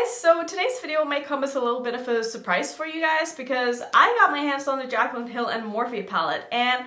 guys, so today's video may come as a little bit of a surprise for you guys because I got my hands on the Jaclyn Hill and Morphe palette and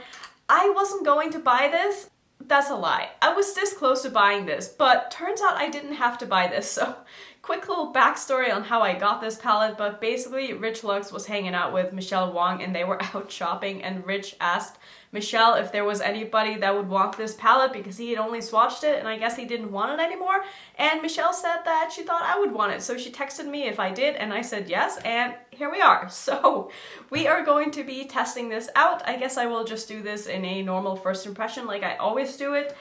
I wasn't going to buy this. That's a lie. I was this close to buying this, but turns out I didn't have to buy this. So quick little backstory on how I got this palette, but basically Rich Lux was hanging out with Michelle Wong and they were out shopping and Rich asked Michelle if there was anybody that would want this palette because he had only swatched it and I guess he didn't want it anymore, and Michelle said that she thought I would want it, so she texted me if I did and I said yes, and here we are. So we are going to be testing this out. I guess I will just do this in a normal first impression like I always do it.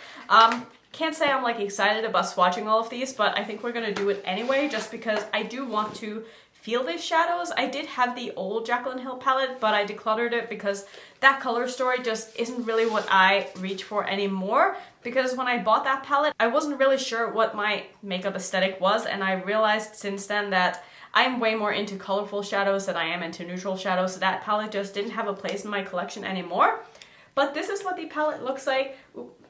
Can't say I'm like excited about swatching all of these, but I think we're gonna do it anyway just because I do want to feel these shadows. I did have the old Jaclyn Hill palette, but I decluttered it because that color story just isn't really what I reach for anymore. Because when I bought that palette, I wasn't really sure what my makeup aesthetic was, and I realized since then that I'm way more into colorful shadows than I am into neutral shadows, so that palette just didn't have a place in my collection anymore. But this is what the palette looks like.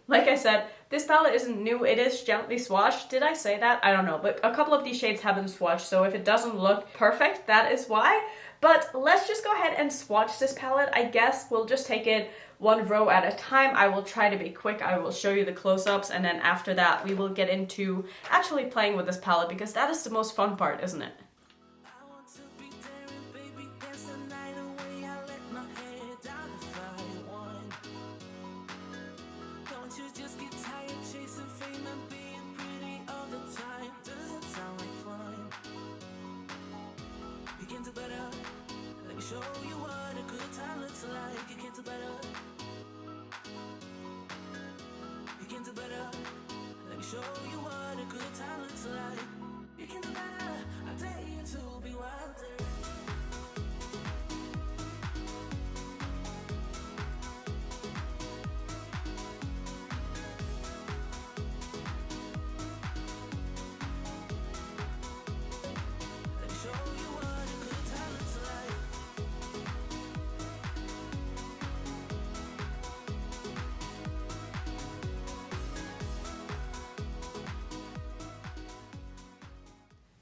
Like I said, this palette isn't new, it is gently swatched. Did I say that? I don't know, but a couple of these shades have been swatched, so if it doesn't look perfect, that is why. But let's just go ahead and swatch this palette. I guess we'll just take it one row at a time. I will try to be quick. I will show you the close-ups, and then after that, we will get into actually playing with this palette because that is the most fun part, isn't it?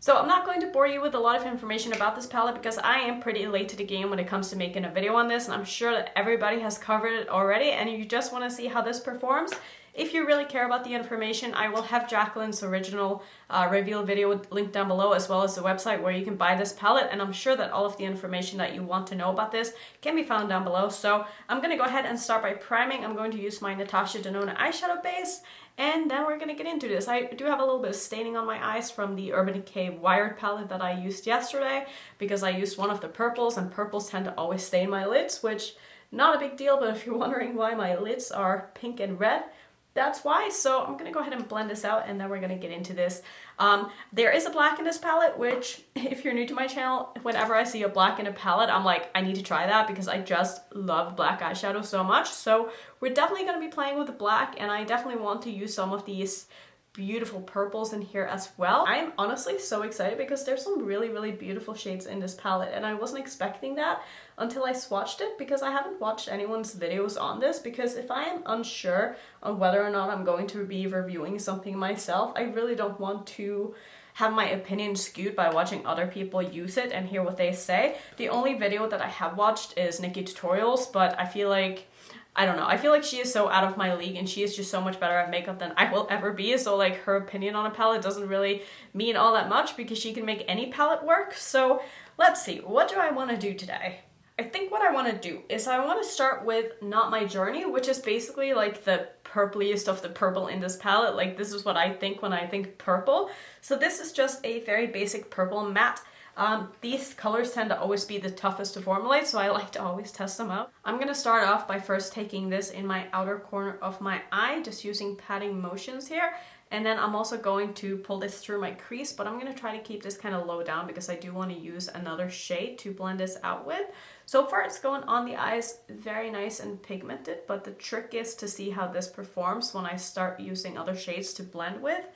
So I'm not going to bore you with a lot of information about this palette because I am pretty late to the game when it comes to making a video on this, and I'm sure that everybody has covered it already and you just want to see how this performs. If you really care about the information, I will have Jaclyn's original reveal video linked down below, as well as the website where you can buy this palette, and I'm sure that all of the information that you want to know about this can be found down below. So I'm going to go ahead and start by priming. I'm going to use my Natasha Denona eyeshadow base, and then we're going to get into this. I do have a little bit of staining on my eyes from the Urban Decay Wired palette that I used yesterday because I used one of the purples, and purples tend to always stain my lids, which not a big deal, but if you're wondering why my lids are pink and red, that's why. So I'm gonna go ahead and blend this out and then we're gonna get into this. There is a black in this palette, which if you're new to my channel, whenever I see a black in a palette, I'm like, I need to try that because I just love black eyeshadow so much. So we're definitely gonna be playing with the black, and I definitely want to use some of these beautiful purples in here as well. I'm honestly so excited because there's some really beautiful shades in this palette, and I wasn't expecting that until I swatched it because I haven't watched anyone's videos on this, because if I am unsure on whether or not I'm going to be reviewing something myself, I really don't want to have my opinion skewed by watching other people use it and hear what they say. The only video that I have watched is Nikki Tutorials, but I feel like, I don't know, I feel like she is so out of my league and she is just so much better at makeup than I will ever be, so like her opinion on a palette doesn't really mean all that much because she can make any palette work. So let's see, what do I want to do today? I think what I want to do is I want to start with Not My Journey, which is basically like the purpliest of the purple in this palette. Like this is what I think when I think purple. So this is just a very basic purple matte. These colors tend to always be the toughest to formulate, so I like to always test them out. I'm gonna start off by first taking this in my outer corner of my eye, just using patting motions here. And then I'm also going to pull this through my crease, but I'm gonna try to keep this kind of low down because I do want to use another shade to blend this out with. So far it's going on the eyes very nice and pigmented, but the trick is to see how this performs when I start using other shades to blend with.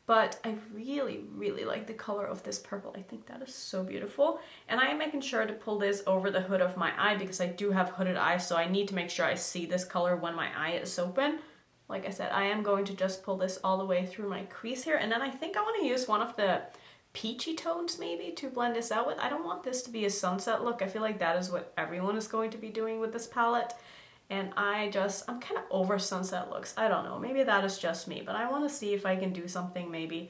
But I really like the color of this purple. I think that is so beautiful. And I am making sure to pull this over the hood of my eye because I do have hooded eyes, so I need to make sure I see this color when my eye is open. Like I said, I am going to just pull this all the way through my crease here, and then I think I want to use one of the peachy tones maybe to blend this out with. I don't want this to be a sunset look. I feel like that is what everyone is going to be doing with this palette. And I'm kind of over sunset looks. I don't know, maybe that is just me, but I want to see if I can do something maybe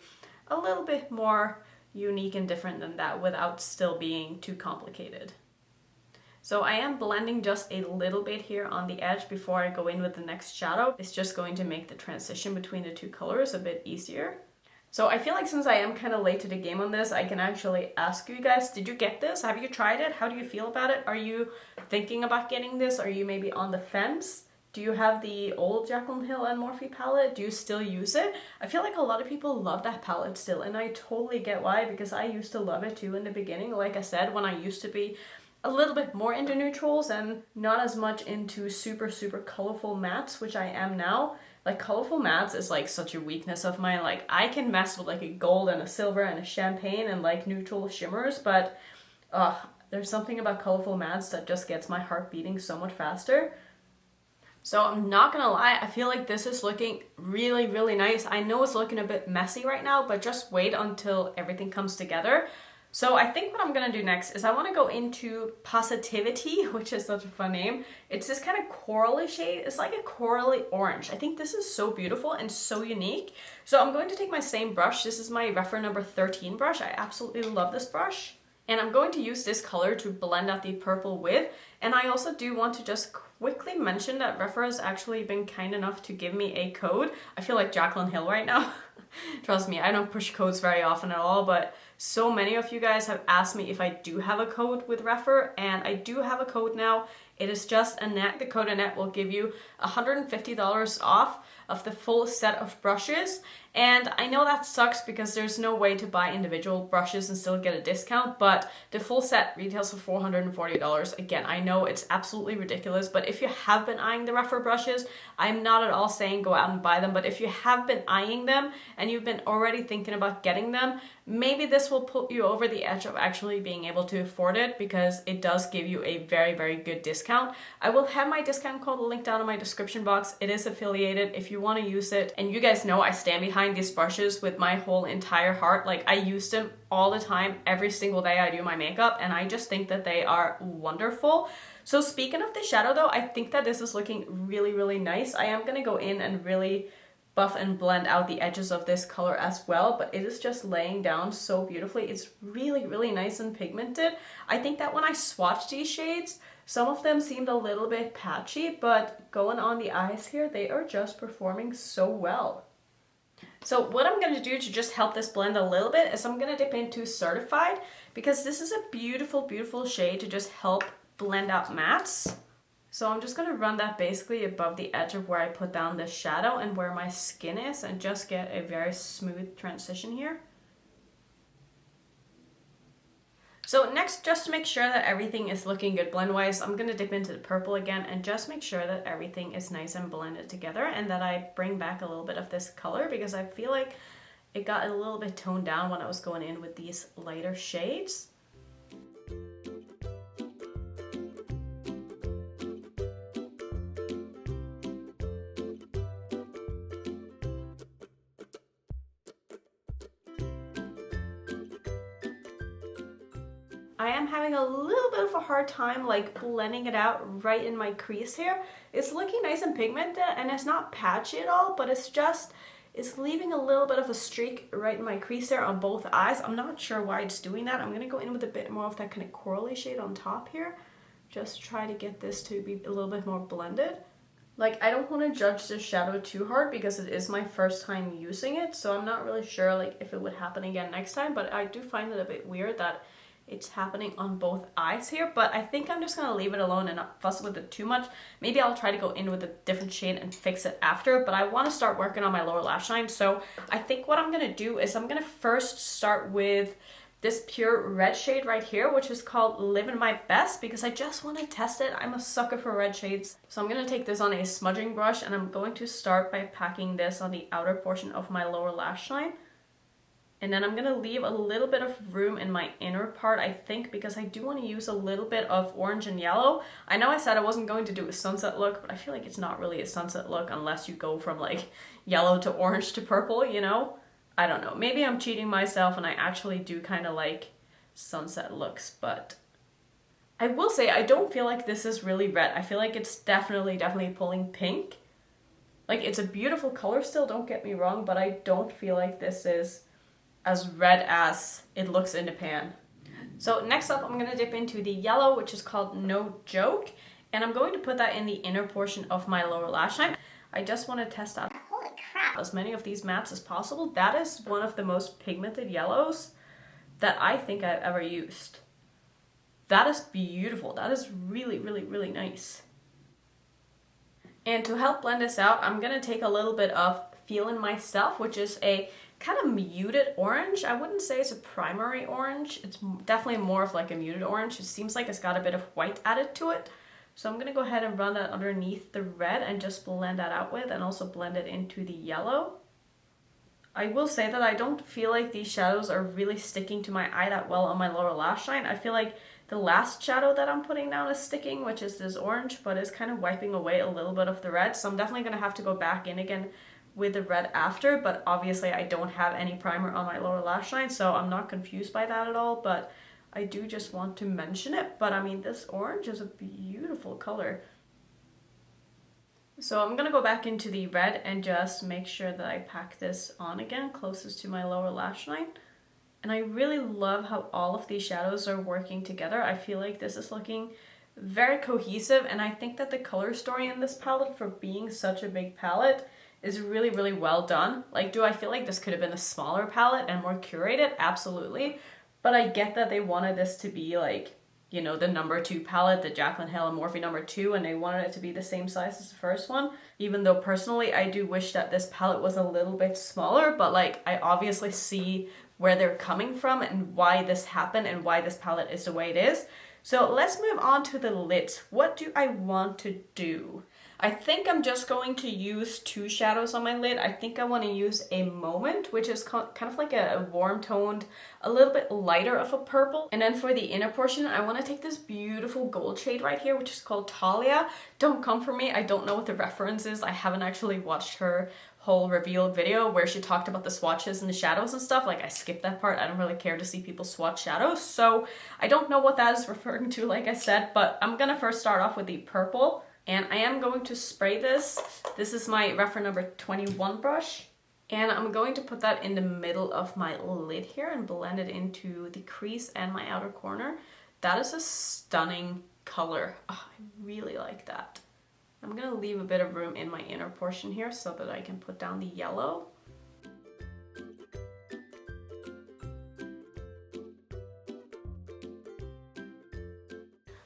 a little bit more unique and different than that without still being too complicated. So I am blending just a little bit here on the edge before I go in with the next shadow. It's just going to make the transition between the two colors a bit easier. So I feel like since I am kind of late to the game on this, I can actually ask you guys, did you get this? Have you tried it? How do you feel about it? Are you thinking about getting this? Are you maybe on the fence? Do you have the old Jaclyn Hill and Morphe palette? Do you still use it? I feel like a lot of people love that palette still, and I totally get why, because I used to love it too in the beginning. Like I said, when I used to be a little bit more into neutrals and not as much into super colorful mattes, which I am now. Like, colorful mattes is like such a weakness of mine. Like, I can mess with like a gold and a silver and a champagne and like neutral shimmers, but there's something about colorful mattes that just gets my heart beating so much faster. So I'm not gonna lie, I feel like this is looking really nice. I know it's looking a bit messy right now, but just wait until everything comes together. So I think what I'm gonna do next is I wanna go into Positivity, which is such a fun name. It's this kind of corally shade. It's like a corally orange. I think this is so beautiful and so unique. So I'm going to take my same brush. This is my referral number 13 brush. I absolutely love this brush. And I'm going to use this color to blend out the purple with. And I also do want to just quickly mention that Referral has actually been kind enough to give me a code. I feel like Jaclyn Hill right now. Trust me, I don't push codes very often at all, but so many of you guys have asked me if I do have a code with Referral, and I do have a code now. It is just Annette. The code Annette will give you $150 off of the full set of brushes. And I know that sucks because there's no way to buy individual brushes and still get a discount, but the full set retails for $440. Again, I know it's absolutely ridiculous, but if you have been eyeing the Referral brushes, I'm not at all saying go out and buy them, but if you have been eyeing them and you've been already thinking about getting them, maybe this will put you over the edge of actually being able to afford it, because it does give you a very good discount. I will have my discount code linked down in my description box. It is affiliated if you want to use it. And you guys know I stand behind these brushes with my whole entire heart. Like, I use them all the time, every single day I do my makeup, and I just think that they are wonderful. So speaking of the shadow though, I think that this is looking really nice. I am gonna go in and really buff and blend out the edges of this color as well, but it is just laying down so beautifully. It's really nice and pigmented. I think that when I swatched these shades, some of them seemed a little bit patchy, but going on the eyes here, they are just performing so well. So what I'm going to do to just help this blend a little bit is I'm going to dip into Certified, because this is a beautiful shade to just help blend out mattes. So I'm just going to run that basically above the edge of where I put down the shadow and where my skin is, and just get a very smooth transition here. So next, just to make sure that everything is looking good blend-wise, I'm going to dip into the purple again and just make sure that everything is nice and blended together, and that I bring back a little bit of this color, because I feel like it got a little bit toned down when I was going in with these lighter shades. I am having a little bit of a hard time like blending it out right in my crease here. It's looking nice and pigmented and it's not patchy at all, but it's leaving a little bit of a streak right in my crease there on both eyes. I'm not sure why it's doing that. I'm gonna go in with a bit more of that kind of corally shade on top here. Just try to get this to be a little bit more blended. Like, I don't want to judge this shadow too hard because it is my first time using it, so I'm not really sure like if it would happen again next time, but I do find it a bit weird that it's happening on both eyes here. But I think I'm just gonna leave it alone and not fuss with it too much. Maybe I'll try to go in with a different shade and fix it after, but I want to start working on my lower lash line. So I think what I'm gonna do is I'm gonna first start with this pure red shade right here, which is called Living My Best, because I just want to test it. I'm a sucker for red shades. So I'm going to take this on a smudging brush, and I'm going to start by packing this on the outer portion of my lower lash line. And then I'm going to leave a little bit of room in my inner part, I think, because I do want to use a little bit of orange and yellow. I know I said I wasn't going to do a sunset look, but I feel like it's not really a sunset look unless you go from like yellow to orange to purple, you know? I don't know, maybe I'm cheating myself and I actually do kind of like sunset looks, but I will say I don't feel like this is really red. I feel like it's definitely pulling pink. Like, it's a beautiful color still, don't get me wrong, but I don't feel like this is as red as it looks in the pan. So next up, I'm going to dip into the yellow, which is called No Joke. And I'm going to put that in the inner portion of my lower lash line. I just want to test out, holy crap, as many of these mattes as possible. That is one of the most pigmented yellows that I think I've ever used. That is beautiful. That is really, really, really nice. And to help blend this out, I'm going to take a little bit of Feelin' Myself, which is a kind of muted orange. I wouldn't say it's a primary orange. It's definitely more of like a muted orange. It seems like it's got a bit of white added to it. So I'm going to go ahead and run that underneath the red and just blend that out with, and also blend it into the yellow. I will say that I don't feel like these shadows are really sticking to my eye that well on my lower lash line. I feel like the last shadow that I'm putting down is sticking, which is this orange, but it's kind of wiping away a little bit of the red. So I'm definitely going to have to go back in again with the red after, but obviously I don't have any primer on my lower lash line, so I'm not confused by that at all, but I do just want to mention it. But I mean, this orange is a beautiful color. So I'm gonna go back into the red and just make sure that I pack this on again closest to my lower lash line. And I really love how all of these shadows are working together. I feel like this is looking very cohesive, and I think that the color story in this palette, for being such a big palette, is really, really well done. Like, do I feel like this could have been a smaller palette and more curated? Absolutely. But I get that they wanted this to be like, you know, the number 2 palette, the Jaclyn Hill and Morphe number 2, and they wanted it to be the same size as the first one. Even though personally, I do wish that this palette was a little bit smaller, but like, I obviously see where they're coming from and why this happened and why this palette is the way it is. So let's move on to the lids. What do I want to do? I think I'm just going to use 2 shadows on my lid. I think I want to use a Moment, which is kind of like a warm toned, a little bit lighter of a purple. And then for the inner portion, I want to take this beautiful gold shade right here, which is called Talia. Don't come for me, I don't know what the reference is. I haven't actually watched her whole reveal video where she talked about the swatches and the shadows and stuff. Like, I skipped that part. I don't really care to see people swatch shadows, so I don't know what that is referring to, like I said. But I'm gonna first start off with the purple. And I am going to spray this. This is my referral number 21 brush. And I'm going to put that in the middle of my lid here and blend it into the crease and my outer corner. That is a stunning color. Oh, I really like that. I'm gonna leave a bit of room in my inner portion here so that I can put down the yellow.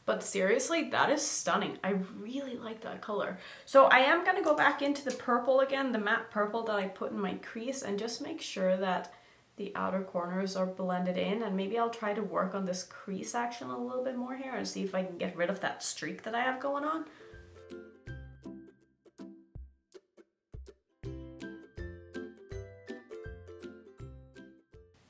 But seriously, that is stunning. I really like that color. So I am gonna go back into the purple again, the matte purple that I put in my crease, and just make sure that the outer corners are blended in. And maybe I'll try to work on this crease action a little bit more here and see if I can get rid of that streak that I have going on.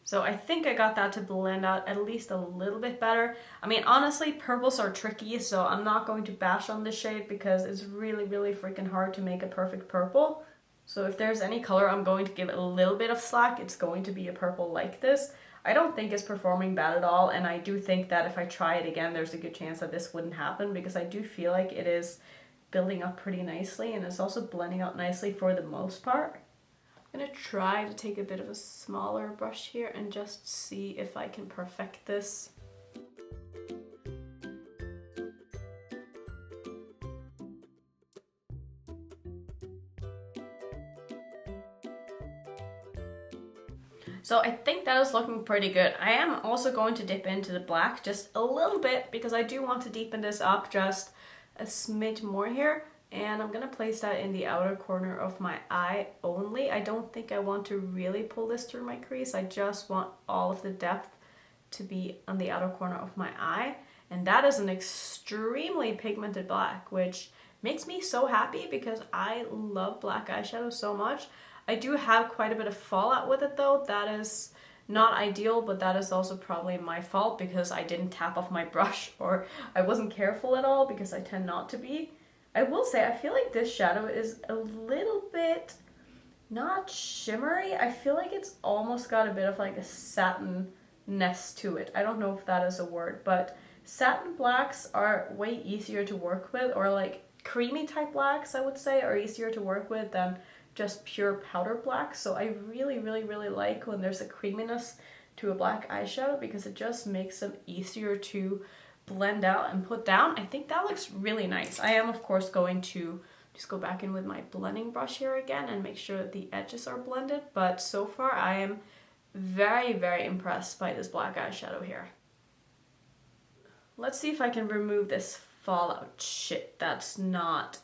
So I think I got that to blend out at least a little bit better. I mean, honestly, purples are tricky, so I'm not going to bash on this shade because it's really, really freaking hard to make a perfect purple. So if there's any color I'm going to give it a little bit of slack, it's going to be a purple like this. I don't think it's performing bad at all, and I do think that if I try it again, there's a good chance that this wouldn't happen, because I do feel like it is building up pretty nicely, and it's also blending out nicely for the most part. I'm gonna try to take a bit of a smaller brush here and just see if I can perfect this. So I think that is looking pretty good. I am also going to dip into the black just a little bit because I do want to deepen this up just a smidge more here. And I'm gonna place that in the outer corner of my eye only. I don't think I want to really pull this through my crease. I just want all of the depth to be on the outer corner of my eye. And that is an extremely pigmented black, which makes me so happy because I love black eyeshadow so much. I do have quite a bit of fallout with it though. That is not ideal, but that is also probably my fault because I didn't tap off my brush, or I wasn't careful at all, because I tend not to be. I will say, I feel like this shadow is a little bit not shimmery. I feel like it's almost got a bit of like a satin-ness to it. I don't know if that is a word, but satin blacks are way easier to work with, or like creamy type blacks, I would say, are easier to work with than just pure powder black. So I really like when there's a creaminess to a black eyeshadow, because it just makes them easier to blend out and put down. I think that looks really nice. I am of course going to just go back in with my blending brush here again and make sure that the edges are blended, but so far I am very impressed by this black eyeshadow here. Let's see if I can remove this fallout shit. That's not...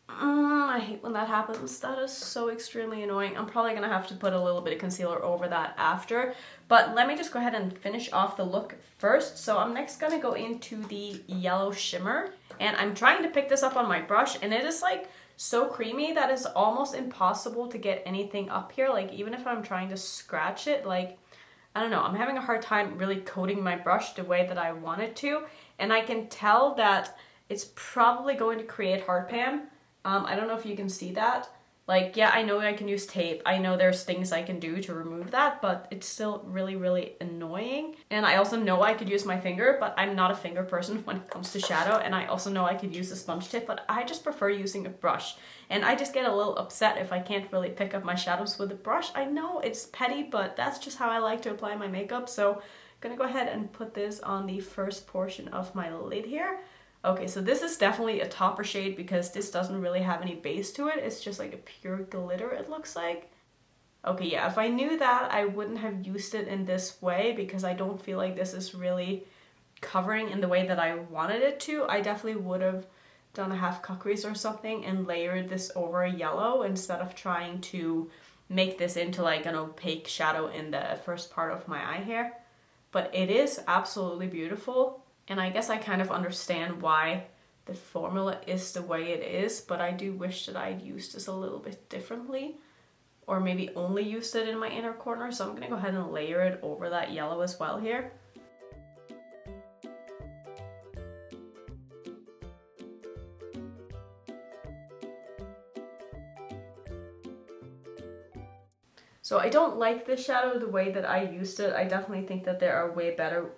I hate when that happens. That is so extremely annoying. I'm probably gonna have to put a little bit of concealer over that after, but let me just go ahead and finish off the look first. So I'm next gonna go into the yellow shimmer, and I'm trying to pick this up on my brush, and it is like so creamy that it's almost impossible to get anything up here. Like even if I'm trying to scratch it, like I don't know, I'm having a hard time really coating my brush the way that I want it to, and I can tell that it's probably going to create hard pan. I don't know if you can see that. Like, yeah, I know I can use tape. I know there's things I can do to remove that, but it's still really annoying. And I also know I could use my finger, but I'm not a finger person when it comes to shadow. And I also know I could use a sponge tip, but I just prefer using a brush. And I just get a little upset if I can't really pick up my shadows with a brush. I know it's petty, but that's just how I like to apply my makeup. So I'm gonna go ahead and put this on the first portion of my lid here. Okay, so this is definitely a topper shade because this doesn't really have any base to it. It's just like a pure glitter, it looks like. Okay, yeah, if I knew that, I wouldn't have used it in this way because I don't feel like this is really covering in the way that I wanted it to. I definitely would have done a half cut crease or something and layered this over a yellow instead of trying to make this into like an opaque shadow in the first part of my eye here. But it is absolutely beautiful. And I guess I kind of understand why the formula is the way it is, but I do wish that I'd used this a little bit differently, or maybe only used it in my inner corner. So I'm gonna go ahead and layer it over that yellow as well here. So I don't like this shadow the way that I used it. I definitely think that there are way better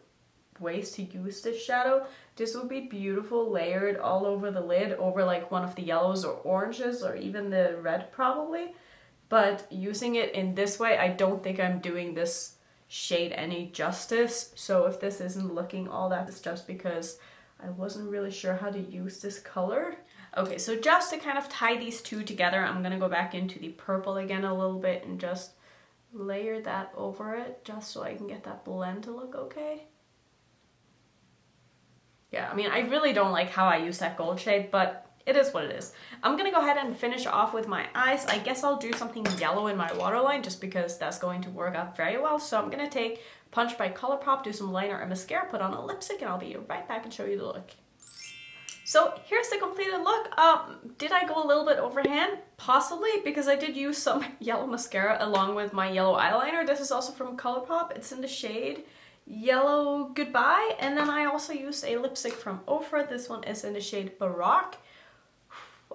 ways to use this shadow. This would be beautiful layered all over the lid, over like one of the yellows or oranges or even the red probably. But using it in this way, I don't think I'm doing this shade any justice. So if this isn't looking all that, it's just because I wasn't really sure how to use this color. Okay, so just to kind of tie these two together, I'm gonna go back into the purple again a little bit and just layer that over it just so I can get that blend to look okay. Yeah, I mean, I really don't like how I use that gold shade, but it is what it is. I'm gonna go ahead and finish off with my eyes. I guess I'll do something yellow in my waterline just because that's going to work out very well. So I'm gonna take Punch by Colourpop, do some liner and mascara, put on a lipstick, and I'll be right back and show you the look. So here's the completed look. Did I go a little bit overhand? Possibly, because I did use some yellow mascara along with my yellow eyeliner. This is also from Colourpop. It's in the shade Yellow Goodbye, and then I also used a lipstick from Ofra. This one is in the shade Baroque.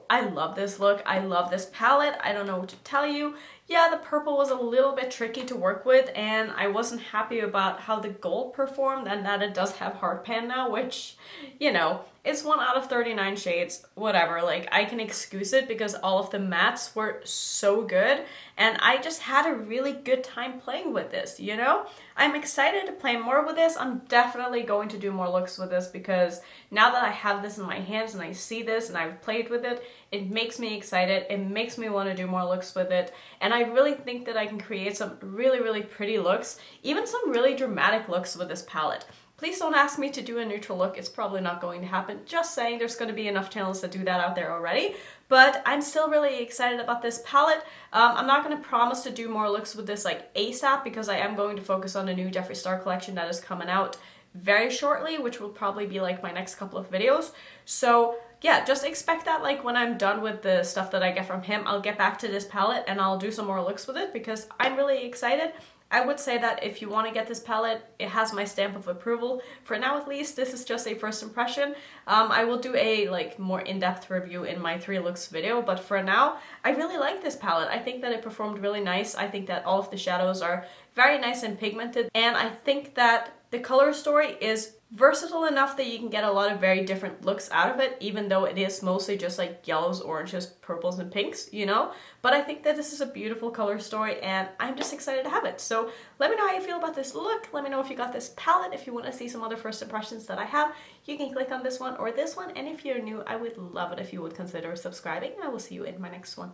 I love this look. I love this palette. I don't know what to tell you. Yeah, the purple was a little bit tricky to work with, and I wasn't happy about how the gold performed, and that it does have hard pan now, which, you know, it's 1 out of 39 shades, whatever. Like, I can excuse it because all of the mattes were so good, and I just had a really good time playing with this, you know? I'm excited to play more with this. I'm definitely going to do more looks with this because now that I have this in my hands and I see this and I've played with it, it makes me excited. It makes me want to do more looks with it, and I really think that I can create some really pretty looks, even some really dramatic looks with this palette. Please don't ask me to do a neutral look. It's probably not going to happen. Just saying, there's going to be enough channels that do that out there already. But I'm still really excited about this palette. I'm not going to promise to do more looks with this like ASAP because I am going to focus on the new Jeffree Star collection that is coming out very shortly, which will probably be like my next couple of videos. So yeah, just expect that like when I'm done with the stuff that I get from him, I'll get back to this palette and I'll do some more looks with it because I'm really excited. I would say that if you want to get this palette, it has my stamp of approval. For now at least, this is just a first impression. I will do a more in-depth review in my 3 looks video, but for now, I really like this palette. I think that it performed really nice. I think that all of the shadows are very nice and pigmented, and I think that the color story is versatile enough that you can get a lot of very different looks out of it, even though it is mostly just like yellows, oranges, purples, and pinks, you know? But I think that this is a beautiful color story, and I'm just excited to have it. So let me know how you feel about this look. Let me know if you got this palette. If you want to see some other first impressions that I have, you can click on this one or this one. And if you're new, I would love it if you would consider subscribing. I will see you in my next one.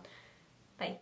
Bye.